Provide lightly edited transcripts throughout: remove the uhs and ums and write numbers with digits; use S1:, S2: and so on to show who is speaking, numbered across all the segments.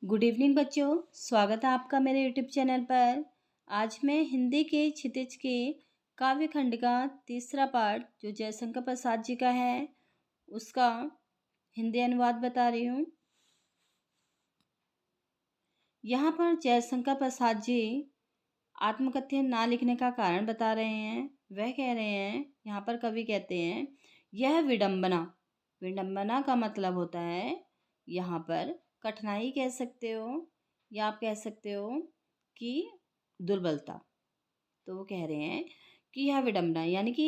S1: Good evening बच्चों, स्वागत है आपका मेरे यूट्यूब चैनल पर। आज मैं हिंदी के क्षितिज के काव्य खंड का तीसरा पार्ट जो जयशंकर प्रसाद जी का है उसका हिंदी अनुवाद बता रही हूँ। यहाँ पर जयशंकर प्रसाद जी आत्मकथन ना लिखने का कारण बता रहे हैं। वह कह रहे हैं, यहाँ पर कवि कहते हैं, यह विडंबना। विडंबना का मतलब होता है यहाँ पर कठिनाई कह सकते हो या आप कह सकते हो कि दुर्बलता। तो वो कह रहे हैं कि यह विडंबना यानी कि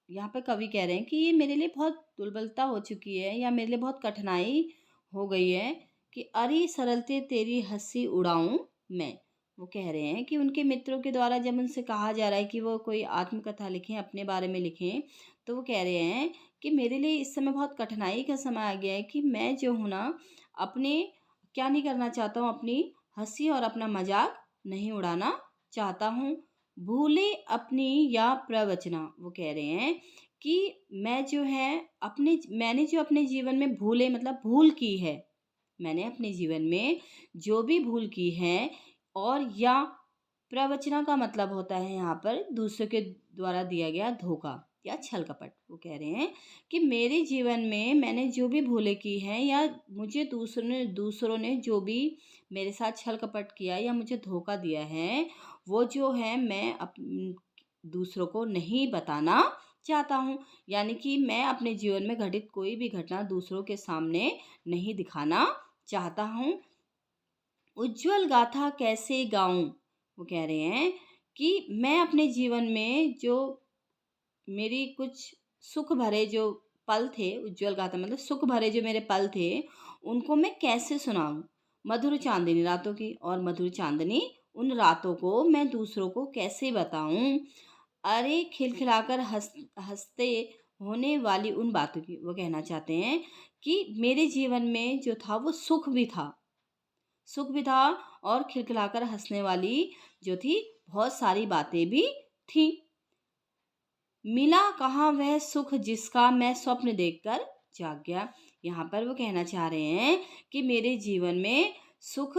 S1: यहाँ पर कवि कह रहे हैं कि ये मेरे लिए बहुत दुर्बलता हो चुकी है या मेरे लिए बहुत कठिनाई हो गई है कि अरे सरलते तेरी हंसी उड़ाऊं मैं। वो कह रहे हैं कि उनके मित्रों के द्वारा जब उनसे कहा जा रहा है कि वो कोई आत्मकथा लिखें, अपने बारे में लिखें, तो वो कह रहे हैं कि मेरे लिए इस समय बहुत कठिनाई का समय आ गया है कि मैं जो हूँ ना अपने क्या नहीं करना चाहता हूँ, अपनी हंसी और अपना मजाक नहीं उड़ाना चाहता हूँ। भूले अपनी या प्रवचना। वो कह रहे हैं कि मैंने जो अपने जीवन में भूले मतलब भूल की है, मैंने अपने जीवन में जो भी भूल की है, और या प्रवचना का मतलब होता है यहाँ पर दूसरों के द्वारा दिया गया धोखा या छल कपट। वो कह रहे हैं कि मेरे जीवन में मैंने जो भी भूले की हैं या मुझे दूसरों ने जो भी मेरे साथ छल कपट किया या मुझे धोखा दिया है, वो जो है मैं दूसरों को नहीं बताना चाहता हूँ। यानी कि मैं अपने जीवन में घटित कोई भी घटना दूसरों के सामने नहीं दिखाना चाहता हूँ। उज्जवल गाथा कैसे गाऊं। वो कह रहे हैं कि मैं अपने जीवन में जो मेरी कुछ सुख भरे जो पल थे, उज्जवल गाथा मतलब सुख भरे जो मेरे पल थे, उनको मैं कैसे सुनाऊं। मधुर चांदनी रातों की, और मधुर चांदनी उन रातों को मैं दूसरों को कैसे बताऊं। अरे खिलखिलाकर हंसते होने वाली उन बातों की। वो कहना चाहते हैं कि मेरे जीवन में जो था वो सुख भी था और खिलखिलाकर हंसने वाली जो थी बहुत सारी बातें भी थी। मिला कहाँ वह सुख जिसका मैं स्वप्न देखकर जाग गया। यहाँ पर वो कहना चाह रहे हैं कि मेरे जीवन में सुख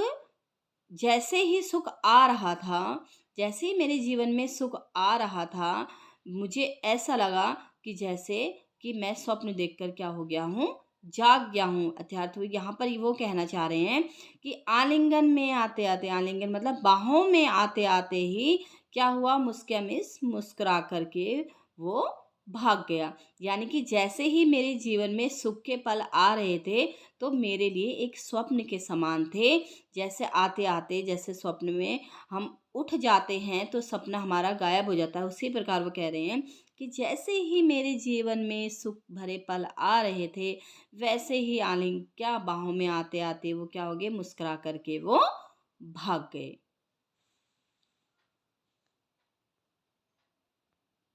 S1: जैसे ही सुख आ रहा था, जैसे ही मेरे जीवन में सुख आ रहा था, मुझे ऐसा लगा कि जैसे कि मैं स्वप्न देखकर क्या हो गया हूँ, जाग गया हूँ। अर्थात यहाँ पर वो कहना चाह रहे हैं कि आलिंगन में आते आते, आलिंगन मतलब बाहों में आते आते ही क्या हुआ, मुस्कुरा करके वो भाग गया। यानी कि जैसे ही मेरे जीवन में सुख के पल आ रहे थे तो मेरे लिए एक स्वप्न के समान थे। जैसे आते आते जैसे स्वप्न में हम उठ जाते हैं तो सपना हमारा गायब हो जाता है, उसी प्रकार वो कह रहे हैं कि जैसे ही मेरे जीवन में सुख भरे पल आ रहे थे, वैसे ही आलिंग क्या बाहों में आते आते वो क्या हो गए, मुस्कुरा करके वो भाग गए।